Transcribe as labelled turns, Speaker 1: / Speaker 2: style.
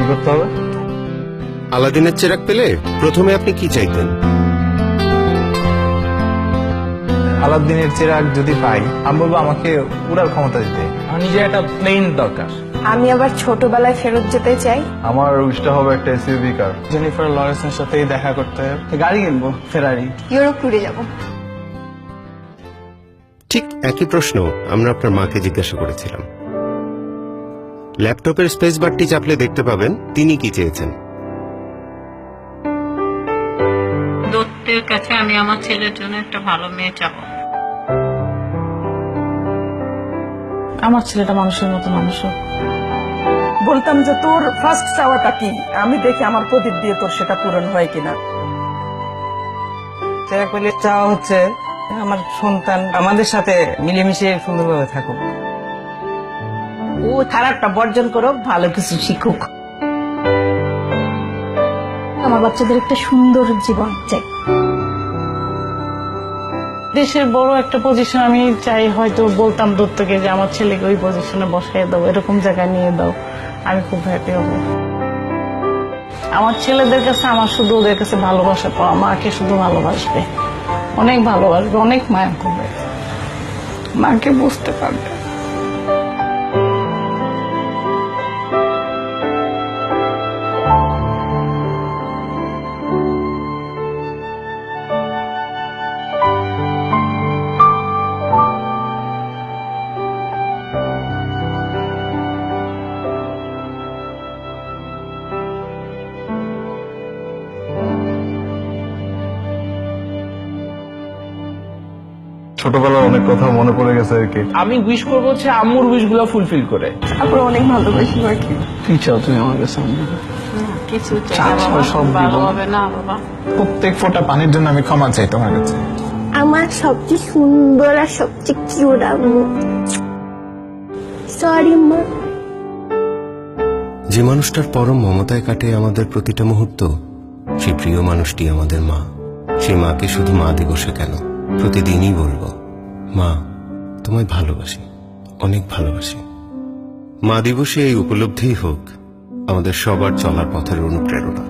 Speaker 1: কি করতে হবে?
Speaker 2: আলাদিনের চেরাগ পেলে প্রথমে আপনি কি চাইতেন?
Speaker 1: আলাদিনের চিরাগ যদি পাই, আমি বলবো আমাকে উড়ার ক্ষমতা দিতে।
Speaker 3: আমার নিজের একটা প্লেন দরকার।
Speaker 4: আমি আবার ছোটবেলায় ফেরত যেতে চাই।
Speaker 1: আমার উইশটা হবে একটা এসইউভি কার।
Speaker 3: জেনিফার লরেন্সের সাথেই দেখা করতে, গাড়ি কিনবো, ফেরারি।
Speaker 4: ইউরোপ ট্যুরে যাব।
Speaker 2: ঠিক একই প্রশ্ন আমরা আপনার মাকে জিজ্ঞাসা করেছিলাম। ল্যাপটপের স্পেস বারটি চাপলে দেখতে পাবেন তিনি কি চেয়েছেন।
Speaker 5: দত্তের কাছে আমি আমার ছেলের জন্য একটা ভালো মেয়ে চাবো।
Speaker 6: আমার ছেলেটা মানুষের মতো মানুষ হোক।
Speaker 7: বলতাম যে তোর ফার্স্ট চাওয়াটা কি, আমি দেখি আমার প্রদীপ দিয়ে তোর সেটা পূরণ হয় কিনা।
Speaker 6: চেরাগ পেলে চাওয়া হচ্ছে আমার সন্তান আমাদের সাথে মিলেমিশে সুন্দরভাবে থাকুক।
Speaker 7: ও খারাপটা বর্জন করো, ভালো কিছু শিখুক।
Speaker 4: আমার বাচ্চাদের একটা সুন্দর জীবন চাই।
Speaker 6: দেশের বড় একটা পজিশন আমি চাই, হয়তো বলতাম দত্তকে যে আমার ছেলেকে ওই পজিশনে বসাই দাও, এরকম জায়গায় নিয়ে দাও, আমি খুব হ্যাপি হব। আমার ছেলেদের কাছে আমার শুধু ওদের কাছে ভালোবাসা পাওয়া, মাকে শুধু ভালোবাসবে, অনেক ভালোবাসবে, অনেক মায়া করবে, মাকে বুঝতে পারবে।
Speaker 1: ছোটবেলার অনেক কথা মনে পড়ে গেছে আর কি।
Speaker 3: আমি উইশ করবো হচ্ছে আম্মুর উইশ গুলো ফুলফিল করে।
Speaker 7: তারপর অনেক ভালোবাসি মাকে।
Speaker 3: কি চাও তুমি আমার কাছে?
Speaker 5: কিছু
Speaker 3: সব
Speaker 5: ভালো হবে না বাবা।
Speaker 1: প্রত্যেক ফোঁটা পানির জন্য আমি ক্ষমা চাই তোমার কাছে।
Speaker 4: আমার সবচেয়ে সুন্দর আর সবচেয়ে কিউট আম্মু। সরি মা।
Speaker 2: যে মানুষটার পরম মমতায় কাটে আমাদের প্রতিটা মুহূর্ত, সেই প্রিয় মানুষটি আমাদের মা। সেই মাকে শুধু মা দিবসে কেন, প্রতিদিনই বলবো, মা তোমায় ভালোবাসি, অনেক ভালোবাসি। মা দিবসে এই উপলব্ধিই হোক আমাদের সবার চলার পথের অনুপ্রেরণা।